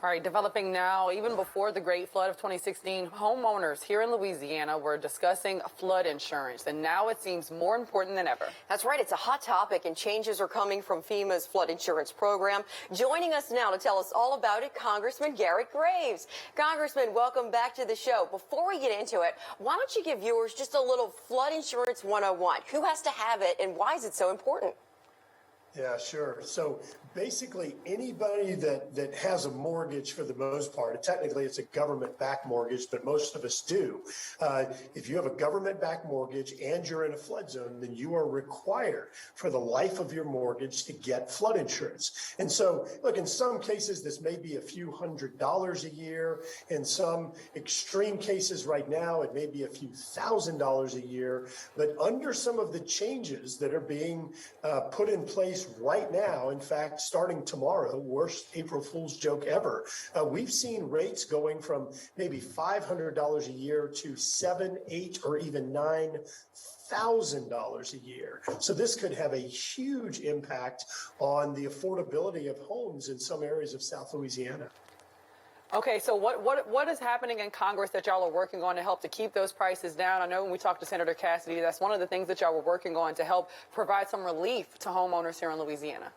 All right, developing now, even before the Great Flood of 2016, homeowners here in Louisiana were discussing flood insurance, and now it seems more important than ever. That's right. It's a hot topic, and changes are coming from FEMA's flood insurance program. Joining us now to tell us all about it, Congressman Garret Graves. Congressman, welcome back to the show. Before we get into it, why don't you give viewers just a little flood insurance 101? Who has to have it, and why is it so important? Yeah, sure. So basically anybody that has a mortgage, for the most part, technically it's a government-backed mortgage, but most of us do. If you have a government-backed mortgage and you're in a flood zone, then you are required for the life of your mortgage to get flood insurance. And so, look, in some cases, this may be a few $100s a year. In some extreme cases right now, it may be a few $1,000s a year. But under some of the changes that are being put in place right now, in fact, starting tomorrow, worst April Fool's joke ever, we've seen rates going from maybe $500 a year to $7,000, $8,000, or even $9,000 a year. So this could have a huge impact on the affordability of homes in some areas of South Louisiana. Okay, so what is happening in Congress that y'all are working on to help to keep those prices down? I know when we talked to Senator Cassidy, that's one of the things that y'all were working on to help provide some relief to homeowners here in Louisiana.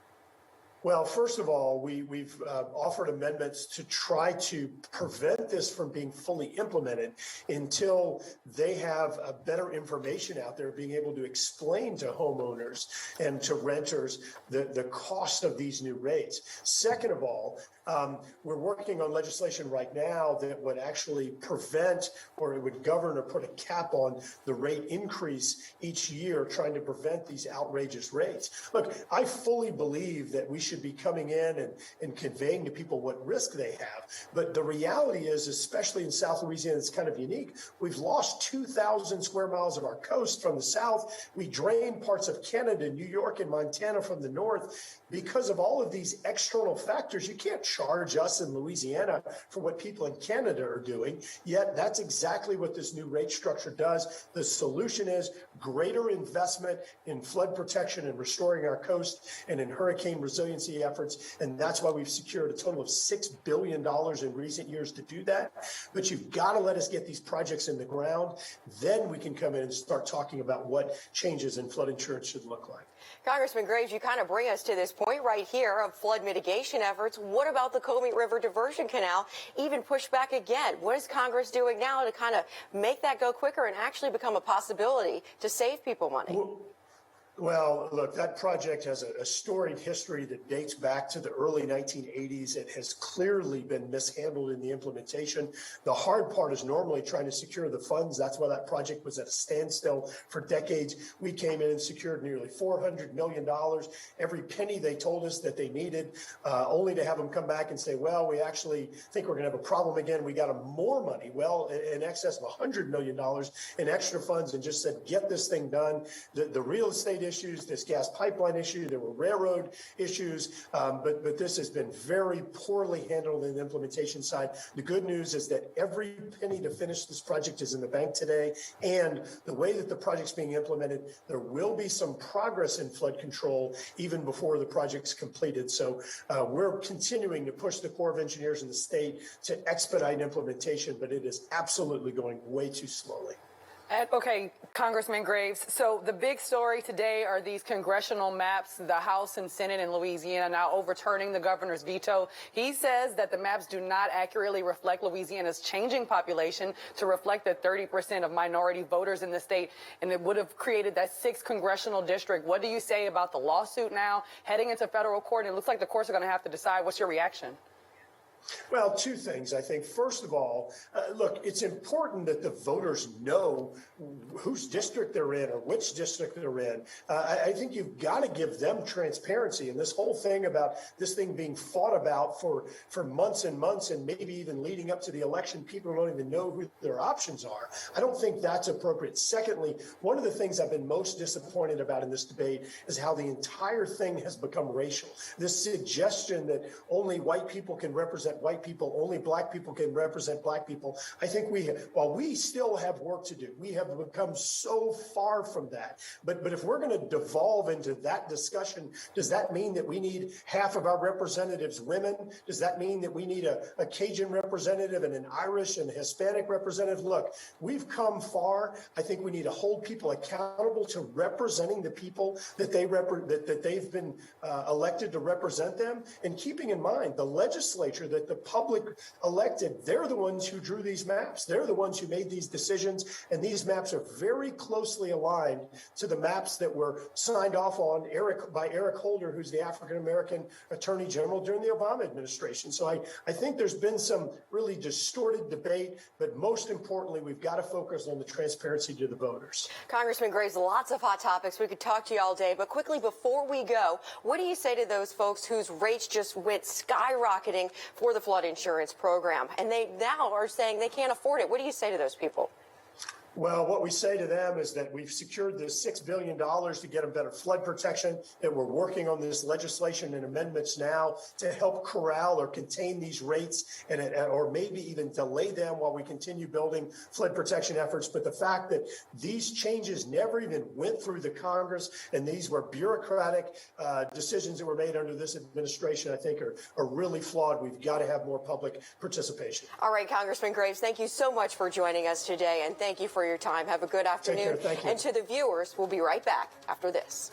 Well, first of all, we've offered amendments to try to prevent this from being fully implemented until they have better information out there, being able to explain to homeowners and to renters the cost of these new rates. Second of all, we're working on legislation right now that would actually prevent, or it would govern or put a cap on the rate increase each year, trying to prevent these outrageous rates. Look, I fully believe that we should be coming in and conveying to people what risk they have. But the reality is, especially in South Louisiana, it's kind of unique. We've lost 2,000 square miles of our coast from the south. We drain parts of Canada, New York, and Montana from the north. Because of all of these external factors, you can't charge us in Louisiana for what people in Canada are doing. Yet that's exactly what this new rate structure does. The solution is greater investment in flood protection and restoring our coast and in hurricane resiliency efforts. And that's why we've secured a total of $6 billion in recent years to do that. But you've got to let us get these projects in the ground. Then we can come in and start talking about what changes in flood insurance should look like. Congressman Graves, you kind of bring us to this point right here of flood mitigation efforts. What about the Combie River Diversion Canal? Even pushed back again. What is Congress doing now to kind of make that go quicker and actually become a possibility to save people money? Well, look, that project has a storied history that dates back to the early 1980s. It has clearly been mishandled in the implementation. The hard part is normally trying to secure the funds. That's why that project was at a standstill for decades. We came in and secured nearly $400 million, every penny they told us that they needed, only to have them come back and say, well, we actually think we're going to have a problem again. We got them more money, well, in excess of $100 million in extra funds, and just said, get this thing done. The real estate issues, this gas pipeline issue, there were railroad issues, but this has been very poorly handled in the implementation side. The good news is that every penny to finish this project is in the bank today, and the way that the project's being implemented, there will be some progress in flood control even before the project's completed. So we're continuing to push the Corps of Engineers in the state to expedite implementation, but it is absolutely going way too slowly. Okay, Congressman Graves, so the big story today are these congressional maps, the House and Senate in Louisiana now overturning the governor's veto. He says that the maps do not accurately reflect Louisiana's changing population to reflect the 30% of minority voters in the state, and it would have created that 6th congressional district. What do you say about the lawsuit now heading into federal court? And it looks like the courts are going to have to decide. What's your reaction? Well, two things. I think, first of all, look, it's important that the voters know whose district they're in or which district they're in. I think you've got to give them transparency. And this whole thing about this thing being fought about for months and months and maybe even leading up to the election, people don't even know who their options are. I don't think that's appropriate. Secondly, one of the things I've been most disappointed about in this debate is how the entire thing has become racial. This suggestion that only white people can represent represent white people. Only black people can represent black people. I think while we still have work to do, we have become so far from that. But if we're going to devolve into that discussion, does that mean that we need half of our representatives women? Does that mean that we need a Cajun representative and an Irish and a Hispanic representative? Look, we've come far. I think we need to hold people accountable to representing the people that they've been elected to represent them. And keeping in mind, the legislature that the public elected, they're the ones who drew these maps. They're the ones who made these decisions. And these maps are very closely aligned to the maps that were signed off on by Eric Holder, who's the African-American Attorney General during the Obama administration. So I think there's been some really distorted debate, but most importantly, we've got to focus on the transparency to the voters. Congressman Graves, lots of hot topics. We could talk to you all day, but quickly before we go, what do you say to those folks whose rates just went skyrocketing for the flood insurance program, and they now are saying they can't afford it? What do you say to those people? Well, what we say to them is that we've secured this $6 billion to get them better flood protection, that we're working on this legislation and amendments now to help corral or contain these rates or maybe even delay them while we continue building flood protection efforts. But the fact that these changes never even went through the Congress and these were bureaucratic decisions that were made under this administration, I think are really flawed. We've got to have more public participation. All right, Congressman Graves, thank you so much for joining us today, and thank you for your time. Have a good afternoon. Take care. Thank you. And to the viewers, we'll be right back after this.